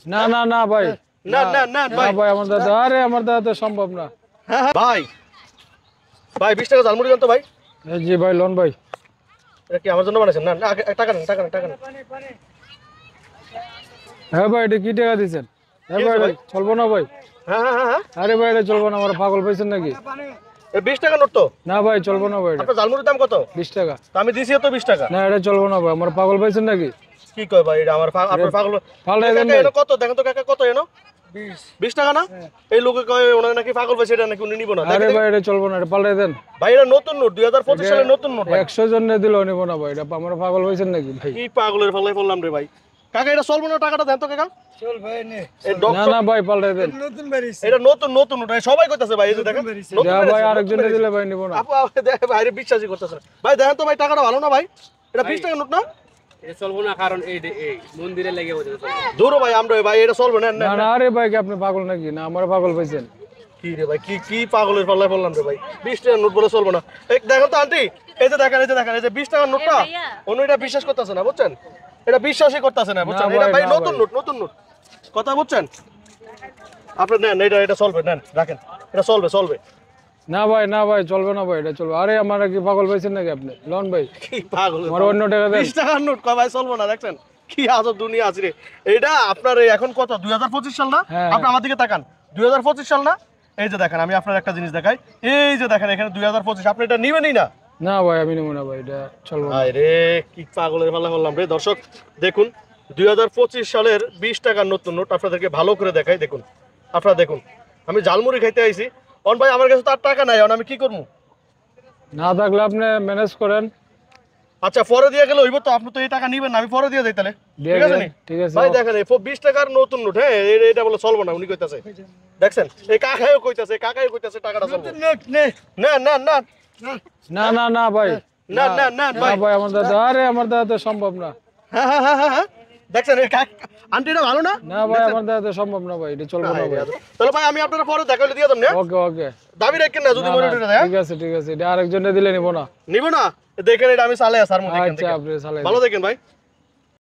না না না ভাই, না না না না ভাই ভাই, আমার দাদা, আরে আমার দাদা তো সম্ভব না। হ্যাঁ হ্যাঁ ভাই ভাই 20 টাকা ঝালমুড়ি দেন তো ভাই। এই জি ভাই, লোন ভাই। এটা কি আমার জন্য বানাইছেন? না না টাকা নেন টাকা নেন টাকা নেন। হ্যাঁ ভাই, এটা কি টাকা দিচ্ছেন? হ্যাঁ কি ভাই, হয়েছে এটা ভাই? চলবো না ভাই। হ্যাঁ হ্যাঁ হ্যাঁ হ্যাঁ আরে ভাই, এটা চলবো না, আমার পাগল পাইছেন নাকি? এই 20 টাকা নোট তো। না ভাই, চলবো না ভাই, এটা আপনার ঝালমুড়ির দাম কত? 20 টাকা। তো আমি দিছি তো 20 টাকা। না, এটা চলবো না ভাই, আমার পাগল পাইছেন নাকি? কি কয় ভাই এটা আমার আপনার পাগল। পাল্টাই দেন কাকা ভাই। এনো কত দেখেন তো কাকা কত এনো? 20 টাকা না? এই লোকে কয় ওনার নাকি পাগল পাইছে, এটা নাকি উনি নিব না। আরে ভাই, এটা চলবো না, এটা পাল্টাই দেন। ভাই এটা নতুন নোট 2025 সালের নতুন নোট ভাই। 100 জন দিলেও নিবো না ভাই, এটা আমার পাগল পাইছেন নাকি ভাই? কি পাগলের ফলাই পড়লাম রে ভাই। কাকা এটা চলবো না, টাকাটা দেন তো কাকা। চল ভাই নে এই না ডক্টর না ভাই, পাল্টাই দেন। নতুন বেরিয়েছে এটা নতুন নতুন নোট সবাই কইতাছে ভাই, এই যে দেখেন নতুন যা ভাই, বেরিয়েছে, আরেকজন নতুন বেরিয়েছে। দিলে ভাই নিবো না। আপু দেখে ভাই বিশ্বাসই করতেছে না। ভাই দেখেন তো ভাই টাকাটা ভালো না ভাই? এটা 20 টাকা নোট না? এটা চলবো না, কারণ এই মন্দিরে লেগে বসে দূর ভাই আমরা ভাই এটা চলবে না। না না, আরে ভাই, কি আপনি পাগল নাকি? না, আমার পাগল পাইছেন। কি রে ভাই, কি কি পাগলের পাল্লায় পড়লাম রে ভাই। 20 টাকার নোট বলে চলবে না। এই দেখেন তো আন্টি, এই যে দেখেন এই যে দেখেন এই যে 20 টাকার নোটটা অন্য এটা বিশ্বাস করতেছে না বুঝছেন? এটা বিশ্বাসই করতেছে না বুঝছেন? ভাই, এটা ভাই না নতুন ভাই। নোট নতুন নোট। কথা বুঝছেন? আপনি নেন এটা এটা চলবে, নেন রাখেন, এটা চলবে চলবে। না ভাই, না ভাই, চলবে না ভাই, এটা চলবে। আরে আমার কি পাগল পাইছেন নাকি আপনি? লোন ভাই, কি পাগল আমার অন্য টাকা দেন। 20 টাকার নোট কয় ভাই চলবে না, দেখছেন কি আজব দুনিয়া আছে রে। এইটা আপনার এই এখন কত 2025 সাল না? হ্যাঁ, আপনি আমার দিকে তাকান, 2025 সাল না? এই যে দেখেন আমি আপনার একটা জিনিস দেখাই, এই যে দেখেন এখানে 2025, আপনি এটা নিবেনই না? না ভাই, আমি নেবো না ভাই, এটা চলবে না। আরে কি পাগলের পাল্লা করলাম রে। দর্শক দেখুন 2025 সালের 20 টাকার নতুন নোট আপনাদেরকে ভালো করে দেখাই, দেখুন আপনারা দেখুন। আমি ঝালমুড়ি খাইতে আইছি, অন ভাই আমার কাছে তো আর টাকা নাই, অন আমি কি করবো? না থাকলে আপনি ম্যানেজ করেন। আচ্ছা পরে দিয়ে গেলে হইব তো, আপনি তো এই টাকা নিবেন না, আমি পরে দিয়ে যাই তাহলে। দিয়ে ঠিক আছে গেলেন, নি? ঠিক আছে। ভাই দেখেন এই 20 টাকার নতুন নোট, হ্যাঁ এটা বলে চলবো না, উনি কইতাছে দেখছেন এই কাকাইও কইতাছে টাকাটা চলবে নোট নে না না না না না না ভাই, না না না না ভাই। ভাই, আমার দাদা, আরে আমার দাদা তো সম্ভব না। হ্যাঁ হ্যাঁ হ্যাঁ হ্যাঁ দেখছেন এই আন্টিটা ভালো না? না ভাই, আমার দাদা তো সম্ভব না ভাই, এটা চলবে না ভাই। তাহলে ভাই আমি আপনারা পরে দেখাইলে দিয়ে দেন না, ওকে ওকে, দাবি রাখেন না যদি মনে উঠে দেয়। ঠিক আছে ঠিক আছে, এটা আরেকজনে দিলে নিবো না। নিব না, দেখেন এটা আমি চালাই আসার মধ্যে আচ্ছা, আপনি চালাই ভালো দেখেন ভাই।